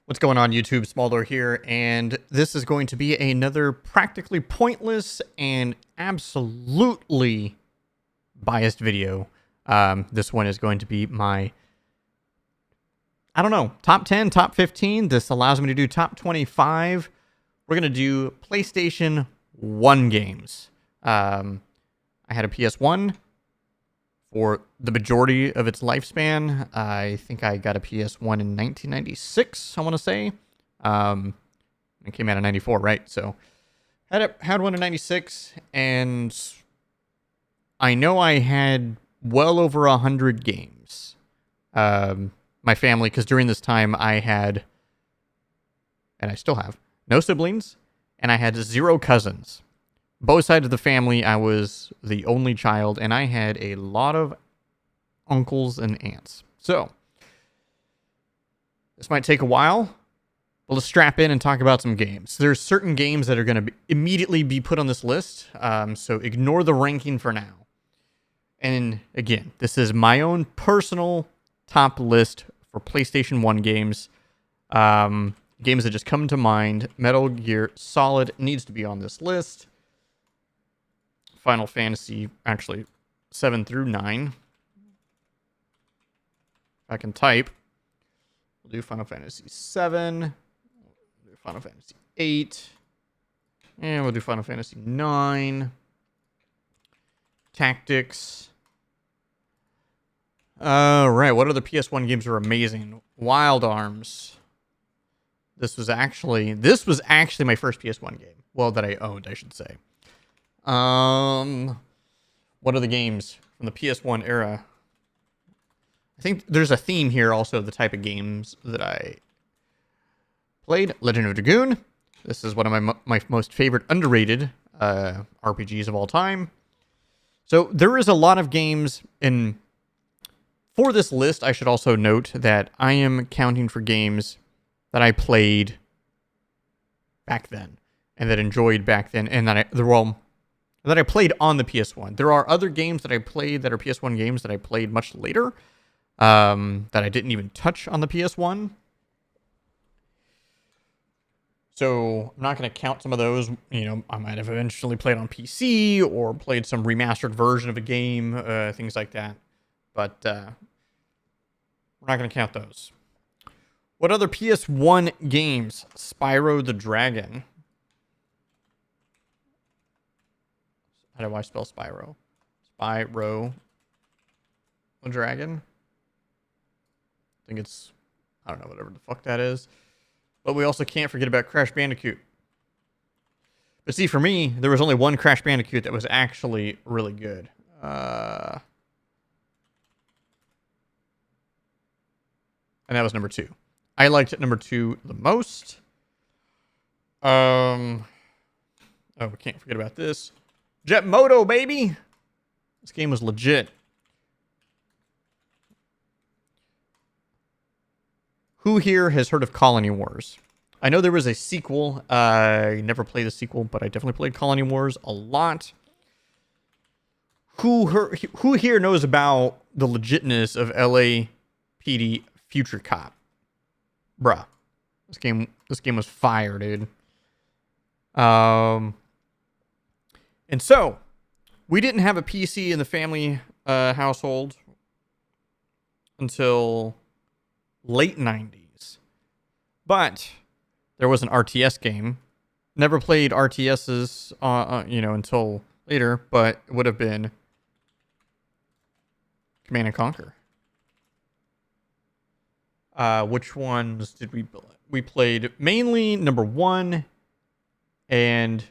What's going on, YouTube? Smaldor here, and this is going to be another practically pointless and absolutely biased video. This one is going to be my, I don't know, top 10, top 15. This allows me to do top 25. We're going to do PlayStation 1 games. I had a PS1 for the majority of its lifespan. I think I got a PS1 in 1996, I want to say. It came out in 94, right? So had one in 96, and I know I had well over 100 games. My family, because during this time I had, and I still have, no siblings, and I had 0 cousins. Both sides of the family, I was the only child, and I had a lot of uncles and aunts. So, this might take a while, but let's strap in and talk about some games. There's certain games that are going to immediately be put on this list, so ignore the ranking for now. And again, this is my own personal top list for PlayStation 1 games. Games that just come to mind. Metal Gear Solid needs to be on this list. Final Fantasy, actually, 7 through 9. If I can type, we'll do Final Fantasy 7. We'll do Final Fantasy 8. And we'll do Final Fantasy 9. Tactics. Alright, what other PS1 games are amazing? Wild Arms. This was actually my first PS1 game. Well, that I owned, I should say. What are the games from the PS1 era? I think there's a theme here also of the type of games that I played. Legend of Dragoon. This is one of my most favorite underrated RPGs of all time. So there is a lot of games in. For this list, I should also note that I am counting for games that I played back then and that enjoyed back then, and that I played on the PS1. There are other games that I played that are PS1 games that I played much later, that I didn't even touch on the PS1. So I'm not going to count some of those. You know, I might have eventually played on PC or played some remastered version of a game, things like that. But we're not going to count those. What other PS1 games? Spyro the Dragon. How do I spell Spyro? Spyro the Dragon? I think it's, I don't know, whatever the fuck that is. But we also can't forget about Crash Bandicoot. But see, for me, there was only one Crash Bandicoot that was actually really good. And that was number 2. I liked number 2 the most. Oh, we can't forget about this. Jet Moto, baby! This game was legit. Who here has heard of Colony Wars? I know there was a sequel. I never played the sequel, but I definitely played Colony Wars a lot. Who here knows about the legitness of LAPD Future Cop? Bruh. This game was fire, dude. And so, we didn't have a PC in the family household until late 90s. But there was an RTS game. Never played RTSs, until later, but it would have been Command and Conquer. Which ones did we play? We played mainly number 1 and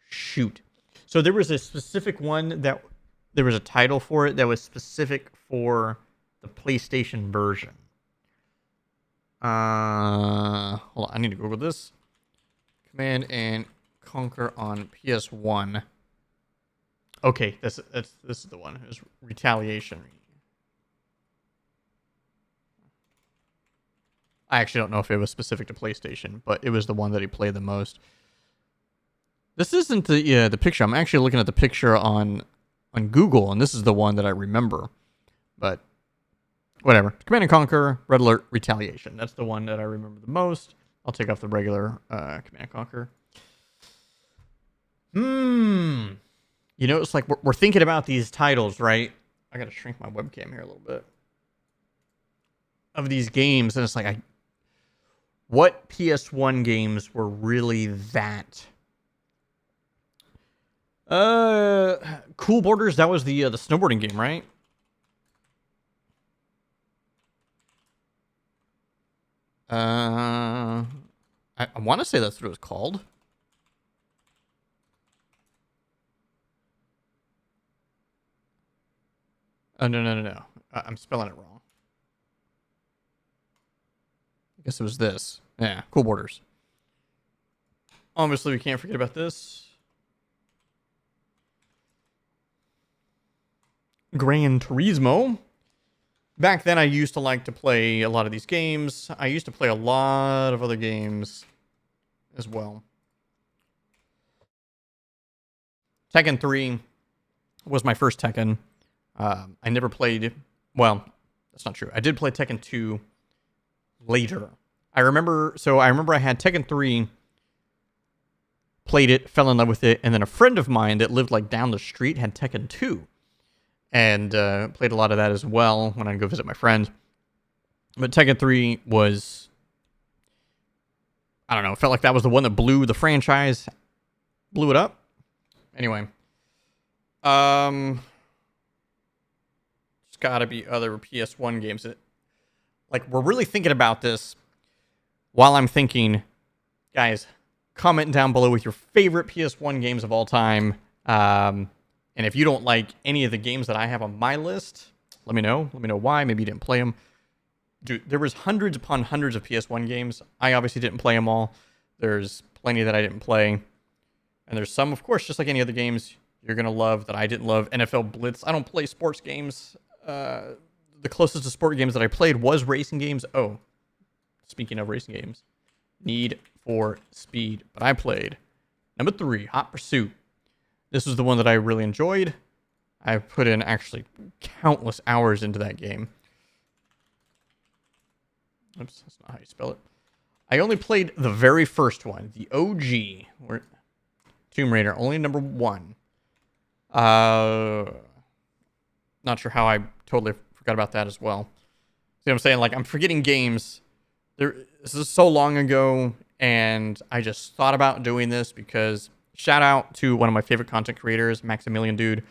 shoot. So there was a specific one that there was a title for it that was specific for the PlayStation version. Hold on, I need to Google this. Command and Conquer on PS1. Okay, this is the one. It was Retaliation. I actually don't know if it was specific to PlayStation, but it was the one that he played the most. This isn't the picture. I'm actually looking at the picture on Google, and this is the one that I remember. But whatever. Command and Conquer, Red Alert, Retaliation. That's the one that I remember the most. I'll take off the regular Command and Conquer. You know, it's like we're thinking about these titles, right? I gotta shrink my webcam here a little bit. Of these games, and it's like, what PS1 games were really that? Cool Borders, that was the snowboarding game, right? I want to say that's what it was called. Oh, no. I'm spelling it wrong. I guess it was this. Yeah, Cool Borders. Obviously, we can't forget about this. Gran Turismo. Back then, I used to like to play a lot of these games. I used to play a lot of other games as well. Tekken 3 was my first Tekken. I never played... Well, that's not true. I did play Tekken 2 later. I remember I had Tekken 3, played it, fell in love with it, and then a friend of mine that lived like down the street had Tekken 2. And played a lot of that as well when I'd go visit my friend. But Tekken 3 was... I don't know, it felt like that was the one that blew the franchise. Blew it up. Anyway. There's gotta be other PS1 games that... Like, we're really thinking about this while I'm thinking. Guys, comment down below with your favorite PS1 games of all time. And if you don't like any of the games that I have on my list, let me know. Let me know why. Maybe you didn't play them. Dude, there was hundreds upon hundreds of PS1 games. I obviously didn't play them all. There's plenty that I didn't play. And there's some, of course, just like any other games you're going to love that I didn't love. NFL Blitz. I don't play sports games. The closest to sport games that I played was racing games. Oh, speaking of racing games, Need for Speed. But I played number 3, Hot Pursuit. This was the one that I really enjoyed. I put in actually countless hours into that game. Oops, that's not how you spell it. I only played the very first one, the OG, or Tomb Raider, only number 1. Not sure how I totally forgot about that as well. See what I'm saying? Like, I'm forgetting games. This is so long ago, and I just thought about doing this because... Shout out to one of my favorite content creators, Maximilian Dude.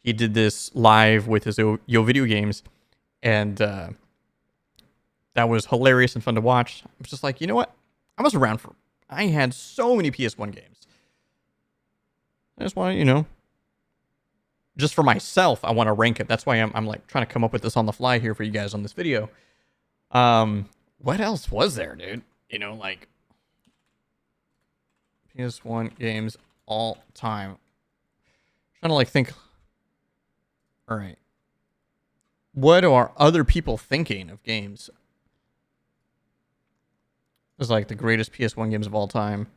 He did this live with his Yo Video Games, and that was hilarious and fun to watch. I was just like, you know what? I had so many PS1 games. I just want to, you know, just for myself, I want to rank it. That's why I'm like trying to come up with this on the fly here for you guys on this video. What else was there, dude? You know, like PS1 games all time. Trying to like think. All right. What are other people thinking of games? It's like the greatest PS1 games of all time.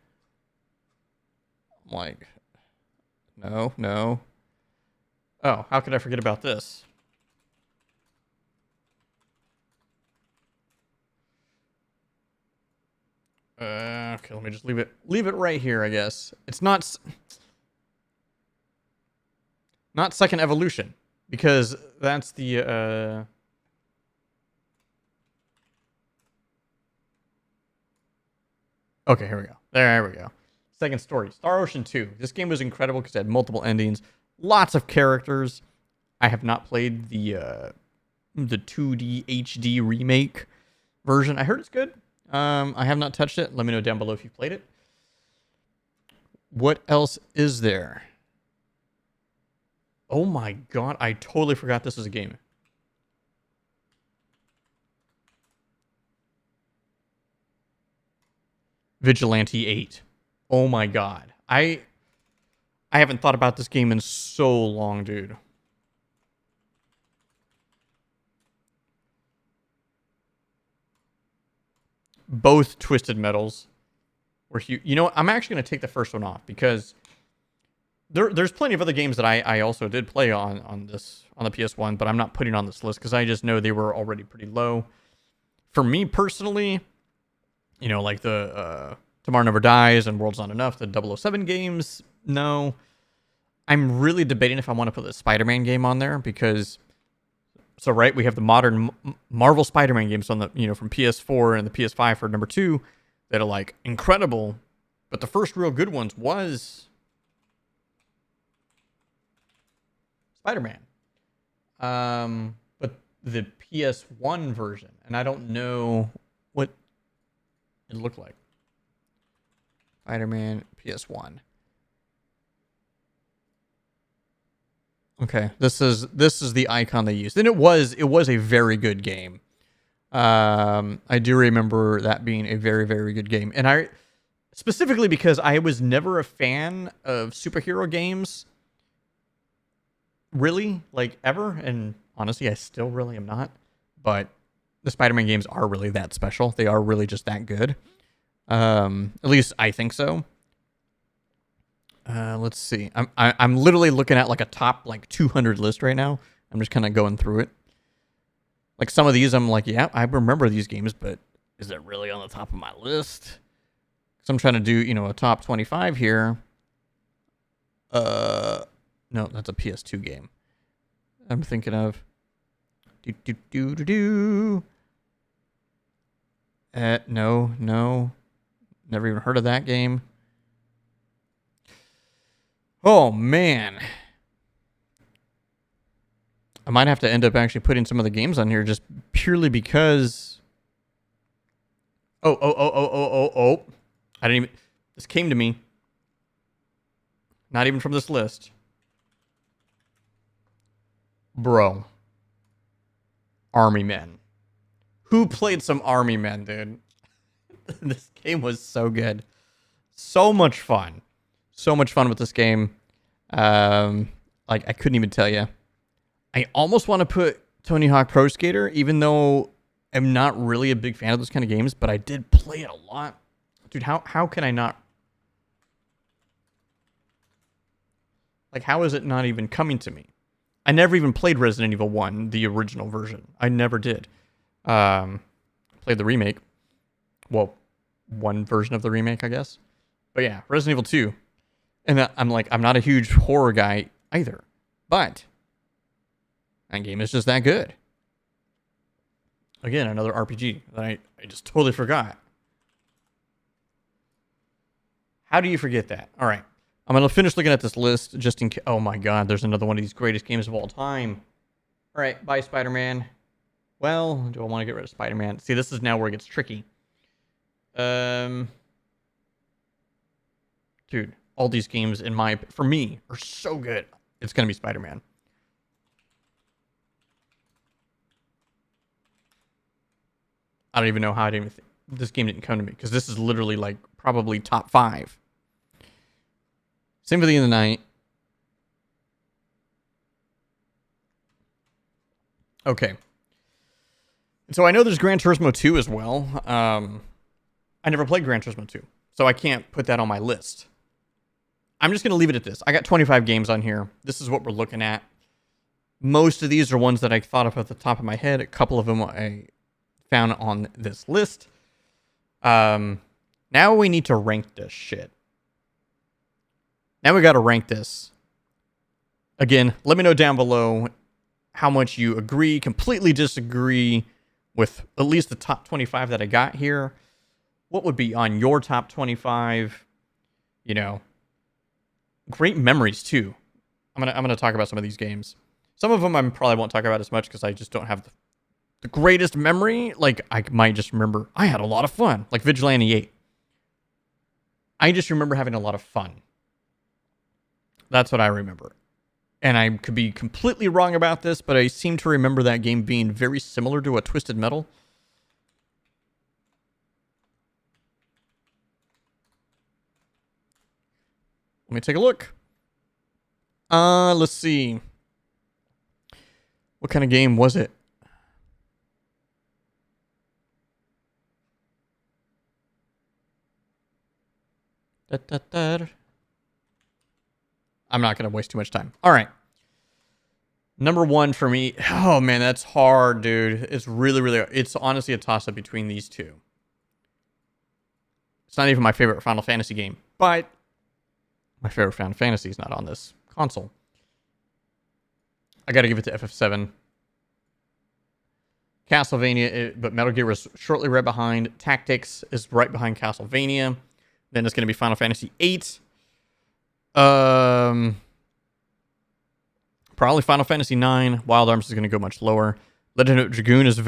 I'm like, no. Oh, how could I forget about this? Okay, let me just leave it right here, I guess. It's not Second Evolution, because that's the okay, here we go. There we go. Second Story. Star Ocean 2. This game was incredible because it had multiple endings, lots of characters. I have not played the 2D HD remake version. I heard it's good. I have not touched it. Let me know down below if you've played it. What else is there? Oh my god, I totally forgot this was a game. Vigilante 8. Oh my god. I haven't thought about this game in so long, dude. Both Twisted Metals were huge. You know what? I'm actually going to take the first one off because there's plenty of other games that I also did play on the PS1, but I'm not putting on this list because I just know they were already pretty low. For me personally, you know, like the Tomorrow Never Dies and World's Not Enough, the 007 games, no. I'm really debating if I want to put the Spider-Man game on there because, so right, we have the modern Marvel Spider-Man games on the, you know, from PS4 and the PS5 for number 2 that are like incredible, but the first real good ones was Spider-Man. But the PS1 version, and I don't know what it looked like. Spider-Man PS1. Okay, this is the icon they used, and it was a very good game. I do remember that being a very, very good game, and I specifically because I was never a fan of superhero games, really, like ever, and honestly, I still really am not. But the Spider-Man games are really that special. They are really just that good. At least I think so. Let's see. I'm literally looking at like a top like 200 list right now. I'm just kind of going through it. Like some of these, I'm like, yeah, I remember these games, but is it really on the top of my list? So I'm trying to do, you know, a top 25 here. No, that's a PS2 game. I'm thinking of. No, never even heard of that game. Oh man, I might have to end up actually putting some of the games on here just purely because. Oh! I didn't even. This came to me. Not even from this list, bro. Army Men. Who played some Army Men, dude? This game was so good. So much fun. So much fun with this game. Like, I couldn't even tell you. I almost want to put Tony Hawk Pro Skater, even though I'm not really a big fan of those kind of games, but I did play it a lot. Dude, how can I not? Like, how is it not even coming to me? I never even played Resident Evil 1, the original version. I never did. Played the remake. Well, one version of the remake, I guess. But yeah, Resident Evil 2. And I'm like, I'm not a huge horror guy either. But that game is just that good. Again, another RPG that I just totally forgot. How do you forget that? All right. I'm going to finish looking at this list just in case. Oh my god, there's another one of these greatest games of all time. All right, bye, Spider-Man. Well, do I want to get rid of Spider-Man? See, this is now where it gets tricky. Dude, all these games for me are so good. It's going to be Spider-Man. I don't even know how I didn't even think this game didn't come to me because this is literally like probably top 5. Symphony of the Night. Okay. And so I know there's Gran Turismo 2 as well. I never played Gran Turismo 2, so I can't put that on my list. I'm just going to leave it at this. I got 25 games on here. This is what we're looking at. Most of these are ones that I thought of at the top of my head. A couple of them I found on this list. Now we need to rank this shit. Now we got to rank this. Again, let me know down below how much you agree, completely disagree with at least the top 25 that I got here. What would be on your top 25? You know, great memories too. I'm gonna talk about some of these games. Some of them I probably won't talk about as much because I just don't have the greatest memory. Like, I might just remember I had a lot of fun. Like Vigilante 8. I just remember having a lot of fun. That's what I remember. And I could be completely wrong about this, but I seem to remember that game being very similar to a Twisted Metal. Let me take a look. Let's see. What kind of game was it? I'm not going to waste too much time. All right. Number one for me. Oh, man, that's hard, dude. It's really, really hard. It's honestly a toss-up between these two. It's not even my favorite Final Fantasy game, but my favorite Final Fantasy is not on this console. I got to give it to FF7. Castlevania, but Metal Gear was shortly right behind. Tactics is right behind Castlevania. Then it's going to be Final Fantasy VIII. Probably Final Fantasy IX. Wild Arms is going to go much lower. Legend of Dragoon is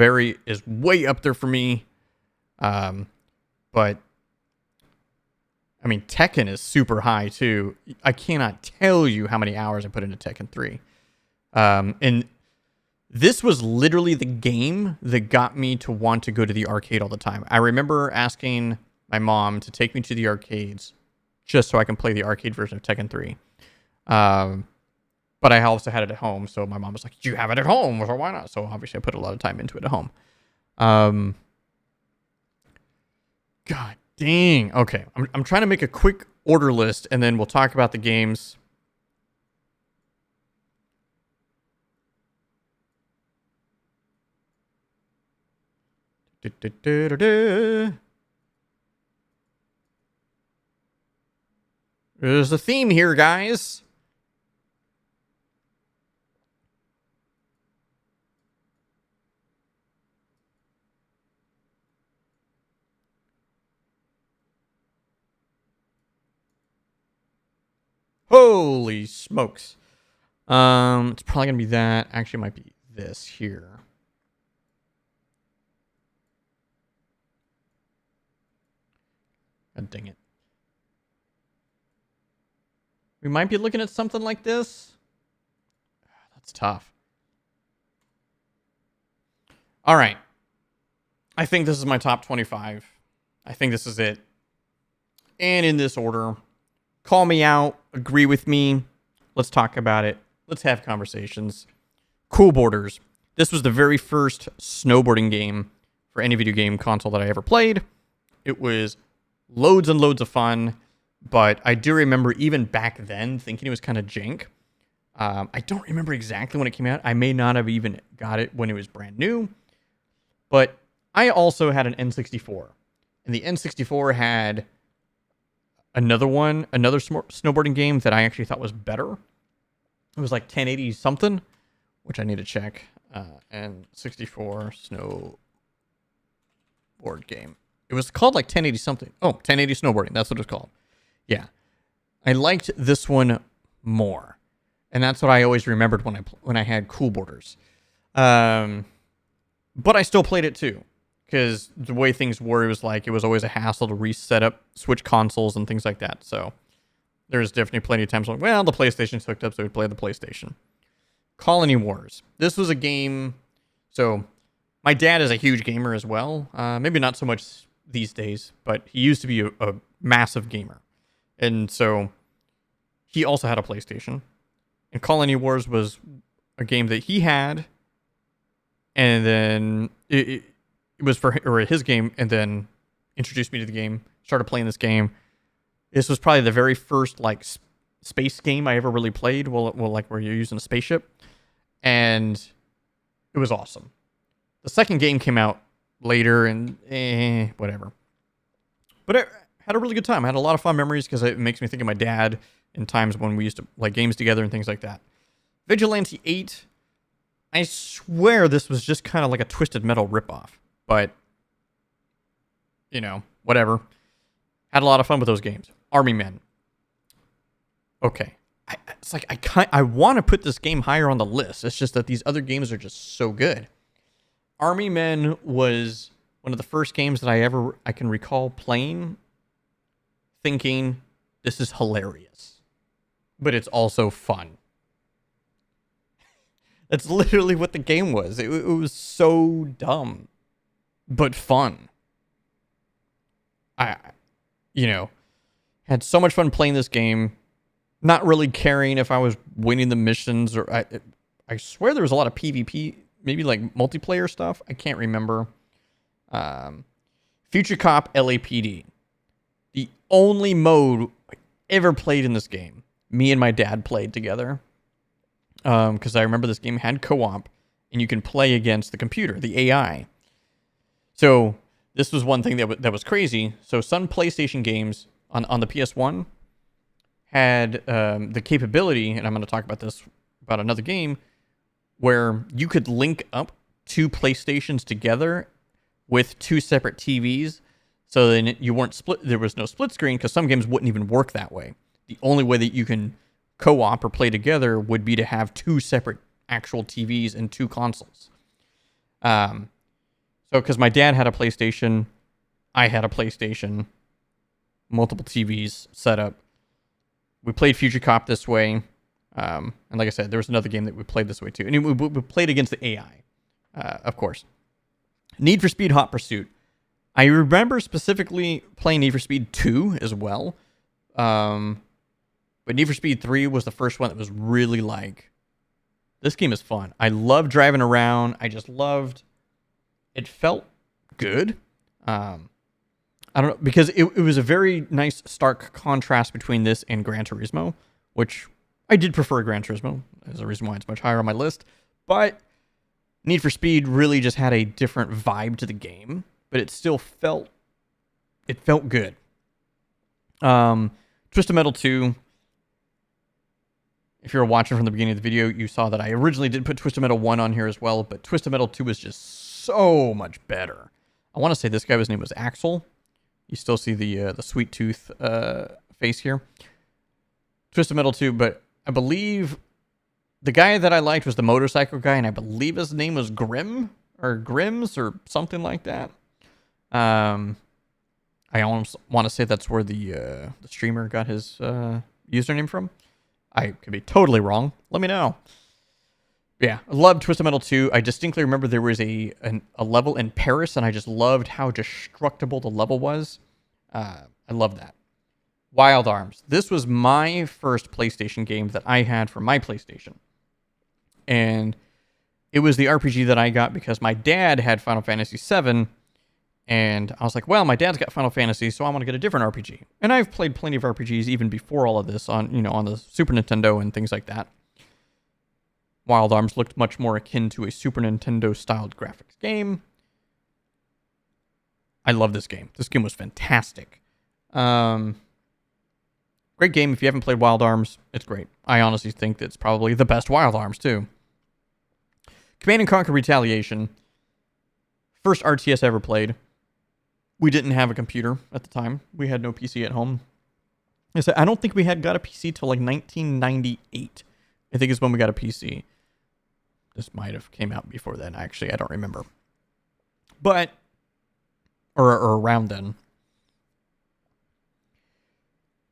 way up there for me. But I mean, Tekken is super high too. I cannot tell you how many hours I put into Tekken 3. And this was literally the game that got me to want to go to the arcade all the time. I remember asking my mom to take me to the arcades just so I can play the arcade version of Tekken 3. But I also had it at home, so my mom was like, "You have it at home, so why not?" So obviously I put a lot of time into it at home. God dang. Okay, I'm trying to make a quick order list, and then we'll talk about the games. There's a theme here, guys. Holy smokes. It's probably gonna be that. Actually, it might be this here. God dang it. We might be looking at something like this. That's tough. All right. I think this is my top 25. I think this is it. And in this order. Call me out. Agree with me. Let's talk about it. Let's have conversations. Cool Borders. This was the very first snowboarding game for any video game console that I ever played. It was loads and loads of fun. But I do remember even back then thinking it was kind of jank. I don't remember exactly when it came out. I may not have even got it when it was brand new. But I also had an N64. And the N64 had another snowboarding game that I actually thought was better. It was like 1080 something, which I need to check. N64 snowboard game. It was called like 1080 something. Oh, 1080 snowboarding. That's what it's called. Yeah. I liked this one more. And that's what I always remembered when I had Cool Borders. But I still played it too. Because the way things were, it was always a hassle to reset up, switch consoles and things like that. So there's definitely plenty of times like, well, the PlayStation's hooked up, so we play the PlayStation. Colony Wars. This was a game. So my dad is a huge gamer as well. Maybe not so much these days, but he used to be a massive gamer. And so he also had a PlayStation. And Colony Wars was a game that he had. And then it was for his game, and then introduced me to the game. Started playing this game. This was probably the very first like space game I ever really played. Well, like where you're using a spaceship, and it was awesome. The second game came out later, and whatever. But I had a really good time. I had a lot of fun memories because it makes me think of my dad in times when we used to play games together and things like that. Vigilante 8. I swear this was just kind of like a Twisted Metal ripoff. But, you know, whatever. Had a lot of fun with those games. Army Men. Okay. I want to put this game higher on the list. It's just that these other games are just so good. Army Men was one of the first games that I can recall playing, thinking, this is hilarious. But it's also fun. That's literally what the game was. It was so dumb. But fun. I had so much fun playing this game. Not really caring if I was winning the missions or I swear there was a lot of PvP, maybe like multiplayer stuff. I can't remember. Future Cop LAPD. The only mode I ever played in this game. me and my dad played together. Because I remember this game had co-op, and you can play against the computer, the AI. So this was one thing that was crazy. So some PlayStation games on the PS1 had the capability, and I'm going to talk about another game, where you could link up two PlayStations together with two separate TVs. So then you weren't split. There was no split screen because some games wouldn't even work that way. The only way that you can co-op or play together would be to have two separate actual TVs and two consoles. So because my dad had a PlayStation, I had a PlayStation, multiple TVs set up. We played Future Cop this way. And like I said, there was another game that we played this way too. And we played against the AI, of course. Need for Speed Hot Pursuit. I remember specifically playing Need for Speed 2 as well. But Need for Speed 3 was the first one that was really like, this game is fun. I love driving around. I just loved, it felt good. I don't know, because it was a very nice stark contrast between this and Gran Turismo, which I did prefer Gran Turismo. There's a reason why it's much higher on my list. But Need for Speed really just had a different vibe to the game, but it still felt good. Twisted Metal 2. If you were watching from the beginning of the video, you saw that I originally did put Twisted Metal 1 on here as well, but Twisted Metal 2 is just so much better. I want to say this guy's name was Axel. You still see the sweet tooth face here. Twisted Metal 2, but I believe the guy that I liked was the motorcycle guy, and I believe his name was Grimm or Grims or something like that. I almost want to say that's where the streamer got his username from. I could be totally wrong. Let me know. Yeah, I loved Twisted Metal 2. I distinctly remember there was a level in Paris, and I just loved how destructible the level was. I love that. Wild Arms. This was my first PlayStation game that I had for my PlayStation. And it was the RPG that I got because my dad had Final Fantasy VII, and I was like, well, my dad's got Final Fantasy, so I want to get a different RPG. And I've played plenty of RPGs even before all of this on the Super Nintendo and things like that. Wild Arms looked much more akin to a Super Nintendo-styled graphics game. I love this game. This game was fantastic. Great game. If you haven't played Wild Arms, it's great. I honestly think it's probably the best Wild Arms, too. Command & Conquer Retaliation. First RTS I ever played. We didn't have a computer at the time. We had no PC at home. I don't think we had got a PC till like 1998. I think is when we got a PC. This might have came out before then, actually. I don't remember. But, or around then.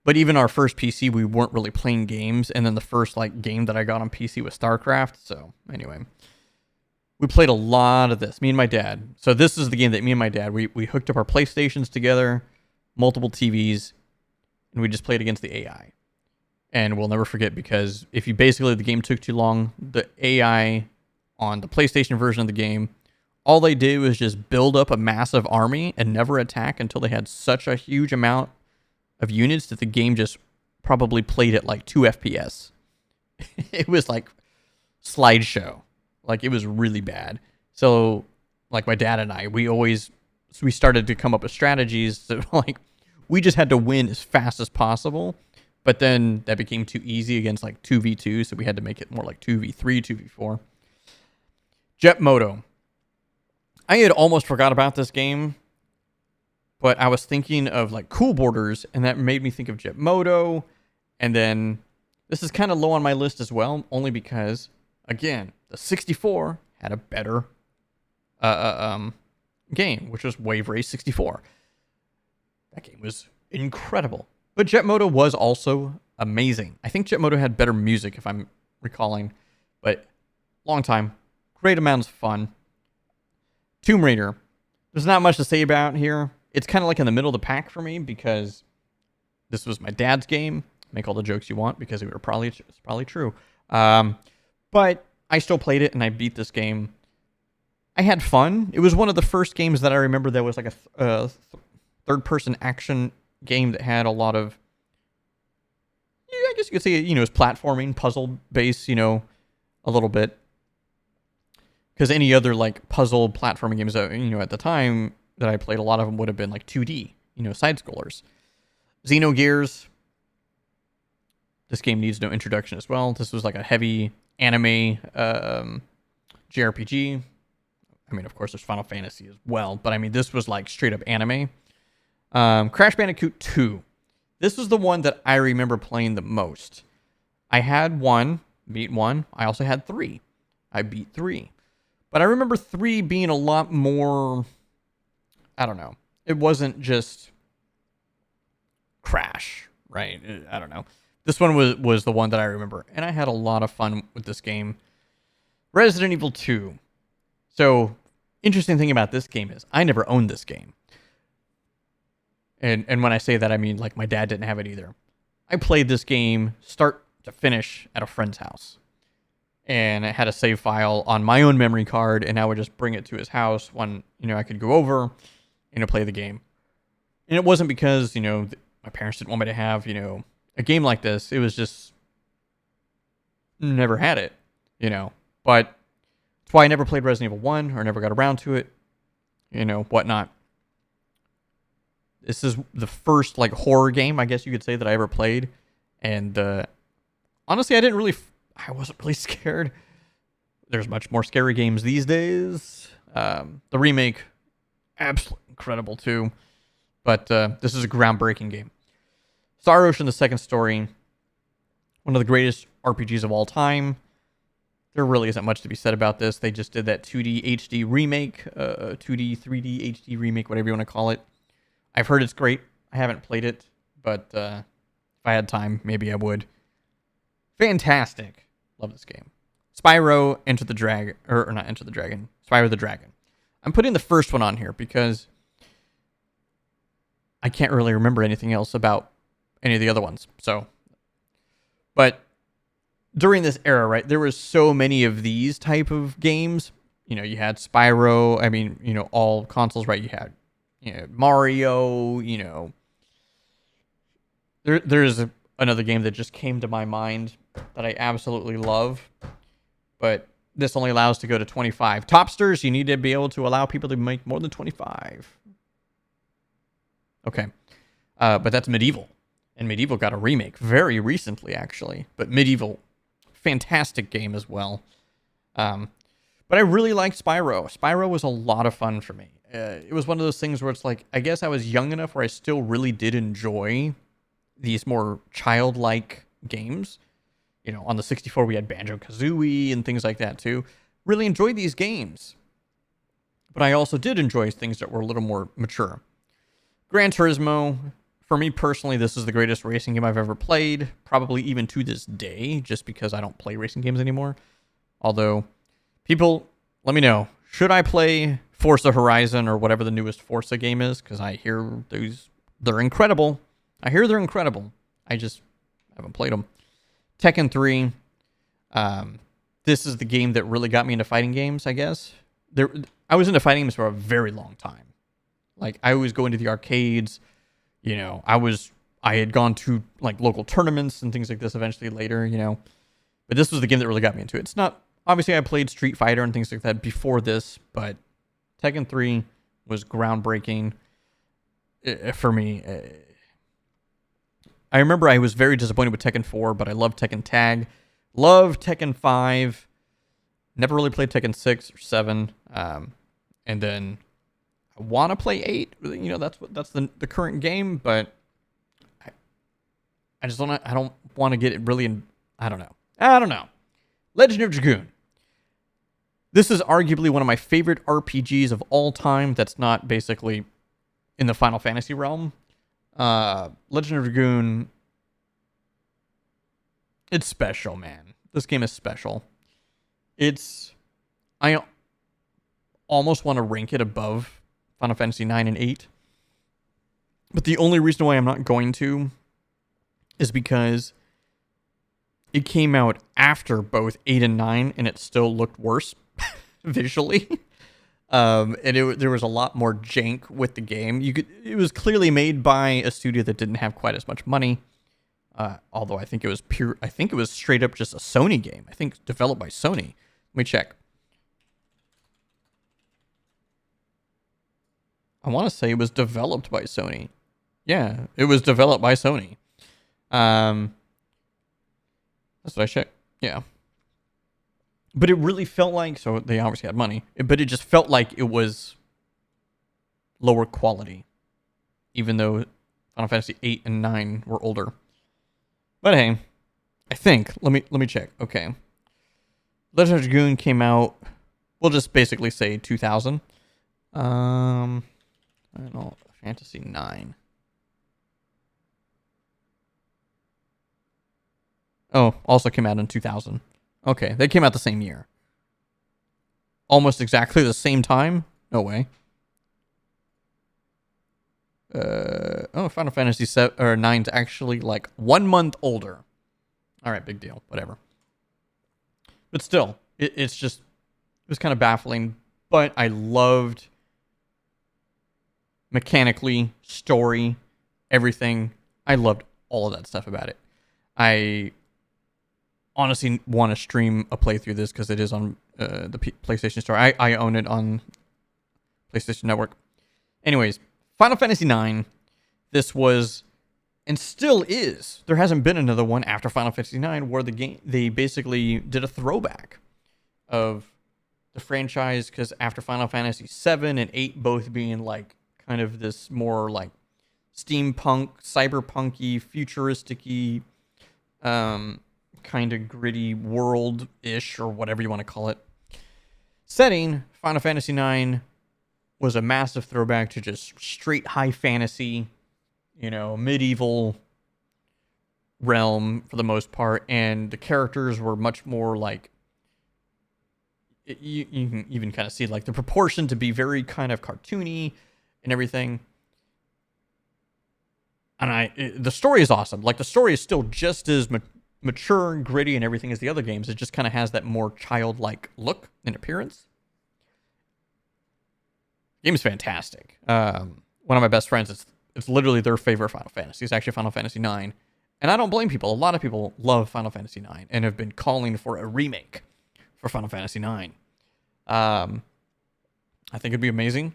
But even our first PC, we weren't really playing games. And then the first game that I got on PC was StarCraft. So anyway, we played a lot of this, me and my dad. So this is the game that me and my dad, we hooked up our PlayStations together, multiple TVs, and we just played against the AI. And we'll never forget because if you basically, the game took too long, the AI on the PlayStation version of the game, all they did was just build up a massive army and never attack until they had such a huge amount of units that the game just probably played at like 2 FPS. It was like slideshow. Like it was really bad. So like my dad and I, we started to come up with strategies that like we just had to win as fast as possible. But then that became too easy against like 2v2, so we had to make it more like 2v3, 2v4. Jet Moto. I had almost forgot about this game, but I was thinking of like Cool Borders, and that made me think of Jet Moto. And then this is kind of low on my list as well, only because, again, the 64 had a better game, which was Wave Race 64. That game was incredible. But Jet Moto was also amazing. I think Jet Moto had better music, if I'm recalling. But long time. Great amounts of fun. Tomb Raider. There's not much to say about here. It's kind of like in the middle of the pack for me because this was my dad's game. Make all the jokes you want because it's probably true. But I still played it and I beat this game. I had fun. It was one of the first games that I remember that was like a third-person action game that had a lot of, I guess you could say, it's platforming, puzzle based, a little bit. Because any other like puzzle platforming games, at the time that I played, a lot of them would have been like 2D, side scrollers. Xenogears. This game needs no introduction as well. This was like a heavy anime JRPG. I mean, of course, there's Final Fantasy as well, but I mean, this was like straight up anime. Crash Bandicoot 2. This was the one that I remember playing the most. I had beat 1. I also had 3. I beat 3. But I remember 3 being a lot more, I don't know. It wasn't just Crash, right? I don't know. This one was the one that I remember, and I had a lot of fun with this game. Resident Evil 2. So, interesting thing about this game is I never owned this game. And when I say that, I mean like my dad didn't have it either. I played this game start to finish at a friend's house. And I had a save file on my own memory card, and I would just bring it to his house when, I could go over and play the game. And it wasn't because, my parents didn't want me to have, a game like this. It was just never had it, But that's why I never played Resident Evil 1 or never got around to it, whatnot. This is the first like horror game, I guess you could say, that I ever played. And honestly, I wasn't really scared. There's much more scary games these days. The remake, absolutely incredible too. But this is a groundbreaking game. Star Ocean: The Second Story, one of the greatest RPGs of all time. There really isn't much to be said about this. They just did that 2D HD remake, 2D, 3D HD remake, whatever you want to call it. I've heard it's great. I haven't played it, but if I had time, maybe I would. Fantastic. Love this game. Spyro Enter the Dragon, or not Enter the Dragon, Spyro the Dragon. I'm putting the first one on here because I can't really remember anything else about any of the other ones. But during this era, right, there was so many of these type of games. You had Spyro. I mean, all consoles, right? You had, Mario. There's another game that just came to my mind that I absolutely love, but this only allows to go to 25. Topsters, you need to be able to allow people to make more than 25. Okay. But that's Medieval. And Medieval got a remake very recently, actually. But Medieval, fantastic game as well. But I really liked Spyro. Spyro was a lot of fun for me. It was one of those things where it's like, I guess I was young enough where I still really did enjoy these more childlike games. On the 64, we had Banjo-Kazooie and things like that, too. Really enjoyed these games. But I also did enjoy things that were a little more mature. Gran Turismo, for me personally, this is the greatest racing game I've ever played. Probably even to this day, just because I don't play racing games anymore. Although, people, let me know. Should I play Forza Horizon or whatever the newest Forza game is? Because I hear they're incredible. I hear they're incredible. I just haven't played them. Tekken 3. This is the game that really got me into fighting games, I guess. I was into fighting games for a very long time. Like, I always go into the arcades. I had gone to like local tournaments and things like this eventually later, But this was the game that really got me into it. It's not, obviously I played Street Fighter and things like that before this, but Tekken 3 was groundbreaking for me. I remember I was very disappointed with Tekken 4, but I loved Tekken Tag. Loved Tekken 5. Never really played Tekken 6 or 7. And then I want to play 8. That's the current game, but I don't want to get it really in. I don't know. Legend of Dragoon. This is arguably one of my favorite RPGs of all time. That's not basically in the Final Fantasy realm. Legend of Dragoon, it's special, man. This game is special. I almost want to rank it above Final Fantasy 9 and 8. But the only reason why I'm not going to is because it came out after both 8 and 9, and it still looked worse visually. And there was a lot more jank with the game. It was clearly made by a studio that didn't have quite as much money. Although I think it was pure. I think it was straight up just a Sony game. I think developed by Sony. Let me check. I want to say it was developed by Sony. Yeah, it was developed by Sony. That's what I checked. Yeah. But it really felt like, so they obviously had money, but it just felt like it was lower quality, even though Final Fantasy 8 and 9 were older. But hey, I think, let me check. Okay. Legend of Dragoon came out, we'll just basically say 2000. I don't know, Fantasy 9. Oh, also came out in 2000. Okay, they came out the same year. Almost exactly the same time? No way. Final Fantasy 7 or 9's actually like 1 month older. All right, big deal. Whatever. But still, it was kind of baffling. But I loved mechanically, story, everything. I loved all of that stuff about it. I honestly want to stream a playthrough of this because it is on the PlayStation Store. I own it on PlayStation Network. Anyways, Final Fantasy IX. This was and still is. There hasn't been another one after Final Fantasy IX where they basically did a throwback of the franchise, because after Final Fantasy 7 and 8 both being like kind of this more like steampunk, cyberpunky, futuristic-y, kind of gritty world-ish, or whatever you want to call it, setting, Final Fantasy IX was a massive throwback to just straight high fantasy, medieval realm for the most part, and the characters were much more like, you can even kind of see like the proportion to be very kind of cartoony and everything. And the story is awesome. Like, the story is still just as mature and gritty and everything as the other games. It just kind of has that more childlike look and appearance. The game is fantastic. One of my best friends, it's literally their favorite Final Fantasy. It's actually Final Fantasy IX. And I don't blame people. A lot of people love Final Fantasy IX and have been calling for a remake for Final Fantasy IX. I think it'd be amazing.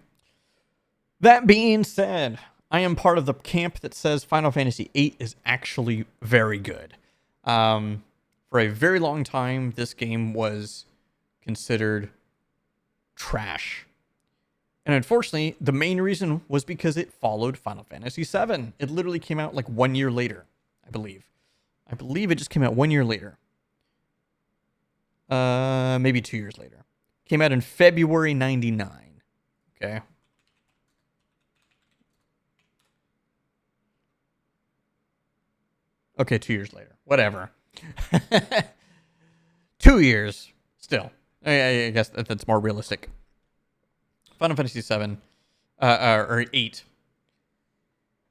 That being said, I am part of the camp that says Final Fantasy VIII is actually very good. For a very long time, this game was considered trash. And unfortunately, the main reason was because it followed Final Fantasy VII. It literally came out like 1 year later, I believe. I believe it just came out 1 year later. Maybe 2 years later. Came out in February 99. Okay. Okay, 2 years later. Whatever. 2 years. Still. I guess that's more realistic. Final Fantasy VII, or 8,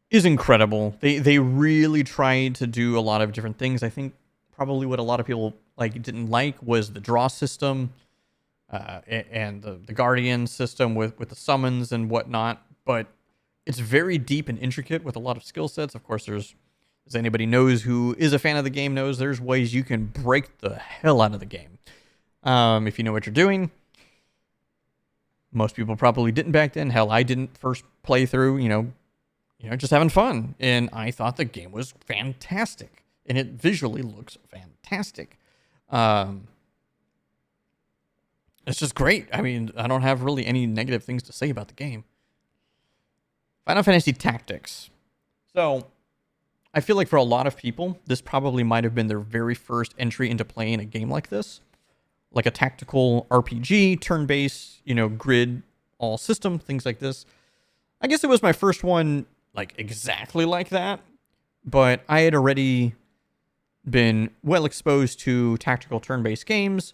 is incredible. They really tried to do a lot of different things. I think probably what a lot of people didn't like was the draw system, and the Guardian system with the summons and whatnot. But it's very deep and intricate with a lot of skill sets. Of course, as anybody knows who is a fan of the game knows, there's ways you can break the hell out of the game if you know what you're doing. Most people probably didn't back then. Hell, I didn't first playthrough, just having fun. And I thought the game was fantastic. And it visually looks fantastic. It's just great. I mean, I don't have really any negative things to say about the game. Final Fantasy Tactics. So, I feel like for a lot of people, this probably might have been their very first entry into playing a game like this. Like a tactical RPG, turn-based, grid, all system, things like this. I guess it was my first one, exactly like that. But I had already been well exposed to tactical turn-based games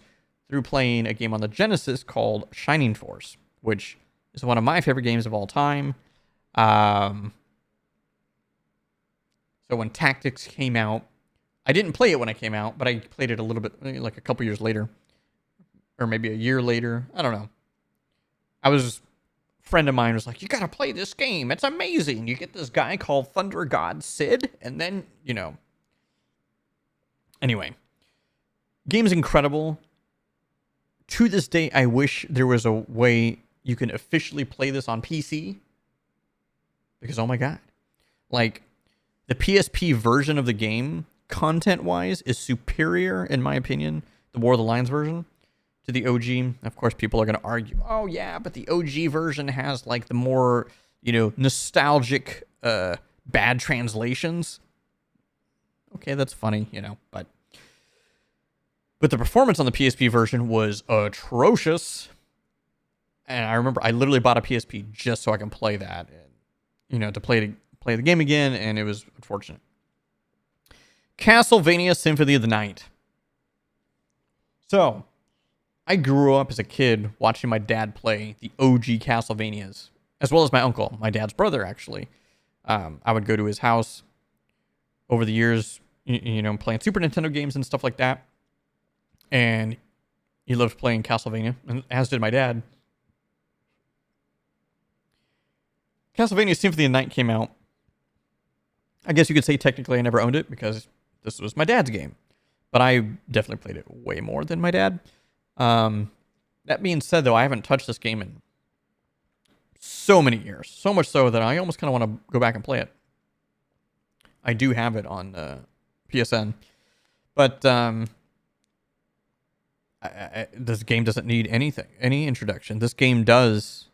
through playing a game on the Genesis called Shining Force, which is one of my favorite games of all time. So when Tactics came out, I didn't play it when it came out, but I played it a little bit, like a couple years later. Or maybe a year later. I don't know. A friend of mine was like, you gotta play this game. It's amazing. You get this guy called Thunder God Sid, and then, Anyway, game's incredible. To this day, I wish there was a way you can officially play this on PC. Because, oh my god. Like, the PSP version of the game, content-wise, is superior, in my opinion, the War of the Lions version, to the OG. Of course, people are going to argue, oh yeah, but the OG version has, like, the more, nostalgic, bad translations. Okay, that's funny, but the performance on the PSP version was atrocious. And I remember I literally bought a PSP just so I can play that, to play the game again, and it was unfortunate. Castlevania Symphony of the Night. So, I grew up as a kid watching my dad play the OG Castlevanias, as well as my uncle, my dad's brother, actually. I would go to his house over the years, playing Super Nintendo games and stuff like that. And he loved playing Castlevania, and as did my dad. Castlevania Symphony of the Night came out. I guess you could say technically I never owned it because this was my dad's game. But I definitely played it way more than my dad. That being said, though, I haven't touched this game in so many years. So much so that I almost kind of want to go back and play it. I do have it on PSN. But this game doesn't need any introduction. This game is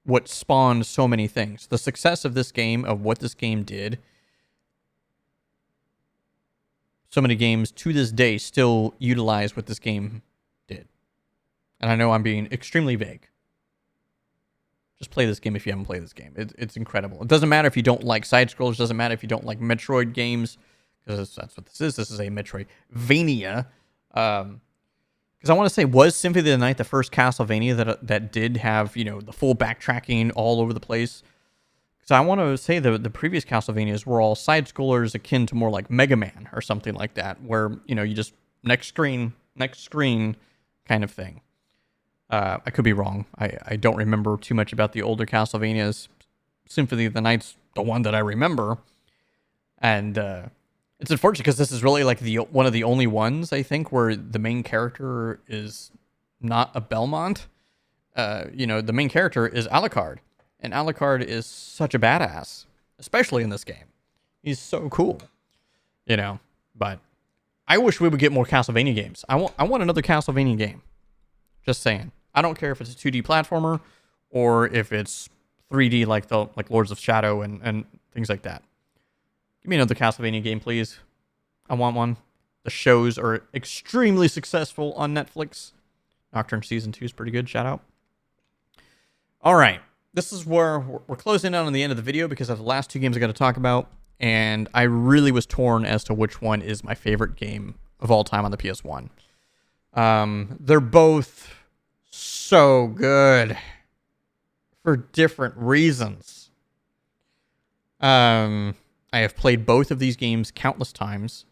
what spawned so many things. The success of this game, of what this game did, so many games to this day still utilize what this game did. And I know I'm being extremely vague. Just play this game if you haven't played this game. It's incredible. It doesn't matter if you don't like side-scrollers. It doesn't matter if you don't like Metroid games, because that's what this is. This is a Metroidvania. Because I want to say, was Symphony of the Night the first Castlevania that did have, the full backtracking all over the place? Because I want to say the previous Castlevanias were all side-scrollers akin to more like Mega Man or something like that, where, you just next screen kind of thing. I could be wrong. I don't remember too much about the older Castlevanias. Symphony of the Night's the one that I remember. And it's unfortunate because this is really like one of the only ones, I think, where the main character is not a Belmont. The main character is Alucard. And Alucard is such a badass, especially in this game. He's so cool, But I wish we would get more Castlevania games. I want another Castlevania game. Just saying. I don't care if it's a 2D platformer or if it's 3D like Lords of Shadow and things like that. Give me another Castlevania game, please. I want one. The shows are extremely successful on Netflix. Nocturne Season 2 is pretty good. Shout out. All right. This is where we're closing out on the end of the video because of the last two games I got to talk about. And I really was torn as to which one is my favorite game of all time on the PS1. They're both so good for different reasons. I have played both of these games countless times.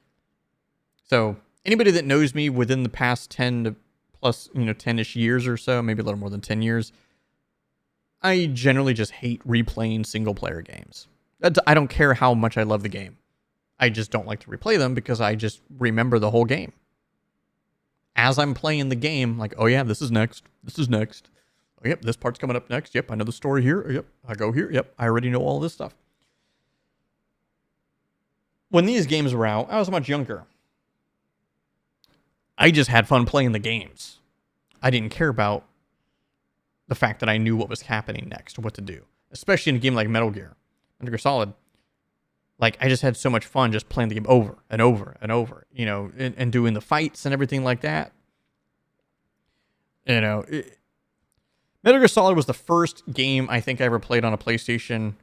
So anybody that knows me within the past 10 to plus, 10-ish years or so, maybe a little more than 10 years, I generally just hate replaying single-player games. I don't care how much I love the game. I just don't like to replay them because I just remember the whole game. As I'm playing the game, like, oh yeah, this is next. This is next. Oh, yep, this part's coming up next. Yep, I know the story here. Yep, I go here. Yep, I already know all this stuff. When these games were out, I was much younger. I just had fun playing the games. I didn't care about the fact that I knew what was happening next, what to do. Especially in a game like Metal Gear Solid. Like, I just had so much fun just playing the game over and over and over, and doing the fights and everything like that. Metal Gear Solid was the first game I think I ever played on a PlayStation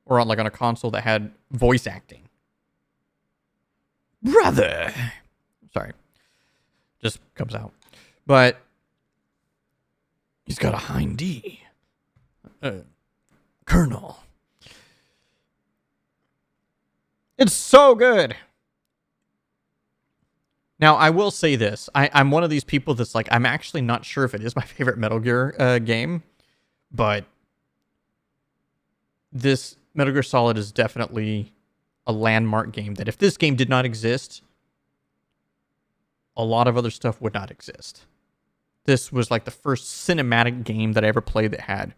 or on a console that had voice acting. Brother! Sorry. Just comes out. But he's got a hind D. Colonel. It's so good. Now, I will say this. I'm one of these people that's like, I'm actually not sure if it is my favorite Metal Gear game, but this Metal Gear Solid is definitely a landmark game that if this game did not exist, a lot of other stuff would not exist. This was like the first cinematic game that I ever played that had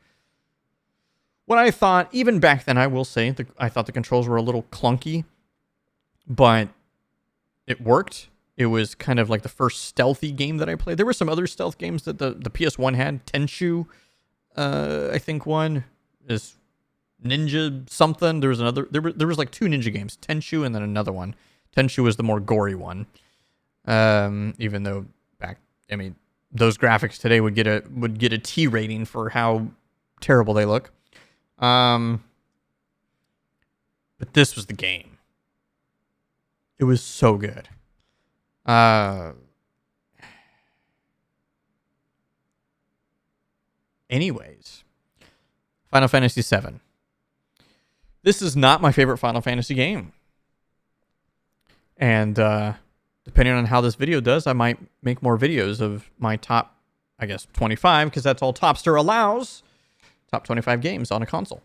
what I thought, even back then, I will say, I thought the controls were a little clunky, but it worked. It was kind of like the first stealthy game that I played. There were some other stealth games that the PS1 had. Tenchu, I think one is Ninja something. There was another. There was like 2 ninja games, Tenchu and then another one. Tenchu was the more gory one. Even though those graphics today would get a T rating for how terrible they look. But this was the game. It was so good. Anyways, Final Fantasy VII. This is not my favorite Final Fantasy game. And depending on how this video does, I might make more videos of my top, 25, because that's all Topster allows. Top 25 games on a console.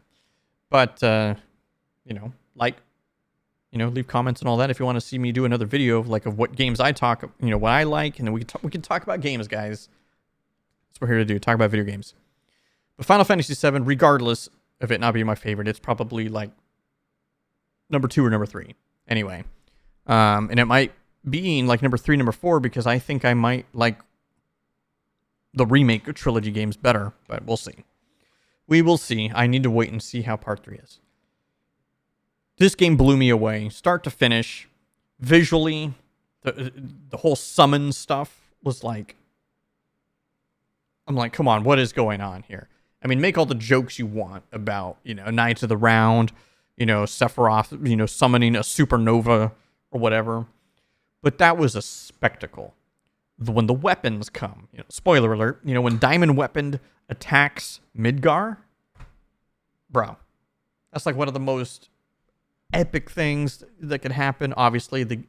But, leave comments and all that if you want to see me do another video of what games I talk, what I like, and then we can talk about games, guys. That's what we're here to do, talk about video games. But Final Fantasy VII, regardless of it not being my favorite, it's probably number 2 or number 3. Anyway, and it might be number 3, number 4, because I think I might like the remake trilogy games better, but we'll see. We will see. I need to wait and see how part 3 is. This game blew me away, start to finish. Visually, the whole summon stuff was I'm like, come on, what is going on here? Make all the jokes you want about, Knights of the Round, Sephiroth, summoning a supernova or whatever. But that was a spectacle. When the weapons come, spoiler alert, when Diamond Weapon attacks Midgar, bro, that's one of the most epic things that could happen. Obviously, the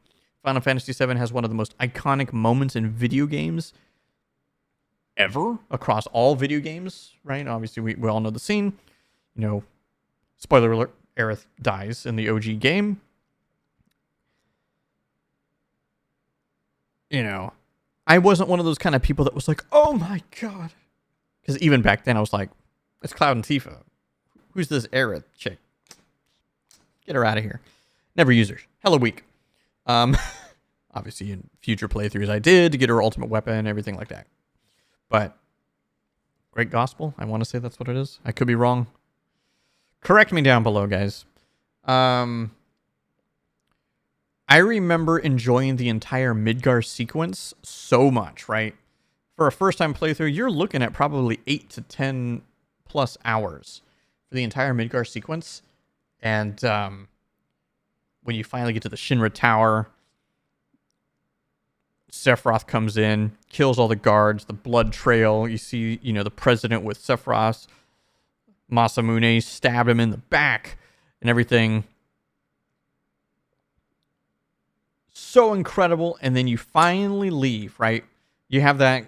Final Fantasy VII has one of the most iconic moments in video games ever, across all video games, right? Obviously, we all know the scene. Spoiler alert, Aerith dies in the OG game. I wasn't one of those kind of people that was like, oh my god. Because even back then, I was like, it's Cloud and Tifa. Who's this Aerith chick? Get her out of here. Never use her. Hella weak. Obviously, in future playthroughs, I did to get her ultimate weapon, everything like that. But Great Gospel, I want to say that's what it is. I could be wrong. Correct me down below, guys. I remember enjoying the entire Midgar sequence so much, right? For a first-time playthrough, you're looking at probably 8 to 10 plus hours for the entire Midgar sequence. And when you finally get to the Shinra Tower, Sephiroth comes in, kills all the guards, the blood trail. You see, the president with Sephiroth, Masamune, stabbed him in the back and everything. So incredible. And then you finally leave, right? You have that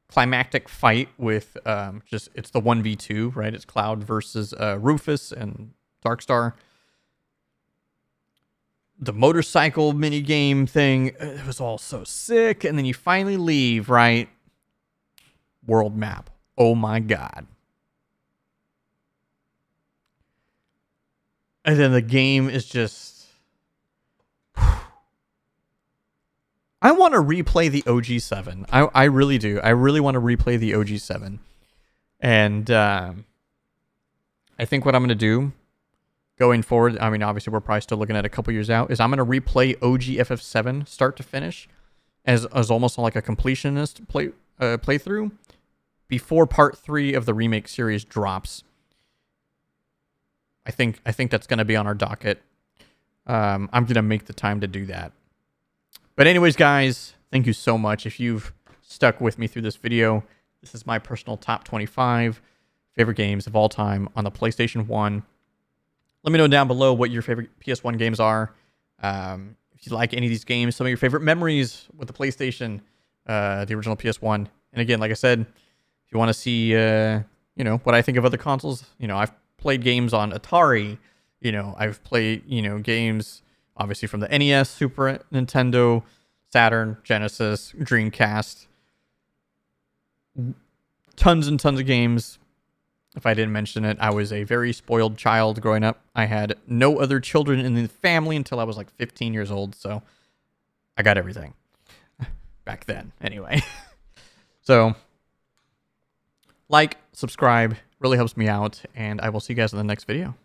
climactic fight with it's the 1v2, right? It's Cloud versus Rufus and Darkstar. The motorcycle minigame thing, it was all so sick. And then you finally leave, right? World map. Oh my god. And then the game is just... I want to replay the OG 7. I really do. I really want to replay the OG 7. And I think what I'm going to do going forward, obviously we're probably still looking at a couple years out, is I'm going to replay OG FF7 start to finish as almost like a completionist playthrough before part 3 of the remake series drops. I think that's going to be on our docket. I'm going to make the time to do that. But anyways, guys, thank you so much. If you've stuck with me through this video, this is my personal top 25 favorite games of all time on the PlayStation 1. Let me know down below what your favorite PS1 games are. If you like any of these games, some of your favorite memories with the PlayStation, the original PS1. And again, like I said, if you want to see, what I think of other consoles, I've played games on Atari. I've played, games obviously from the NES, Super Nintendo, Saturn, Genesis, Dreamcast. Tons and tons of games. If I didn't mention it, I was a very spoiled child growing up. I had no other children in the family until I was like 15 years old, so I got everything. Back then, anyway. So, like, subscribe, really helps me out, and I will see you guys in the next video.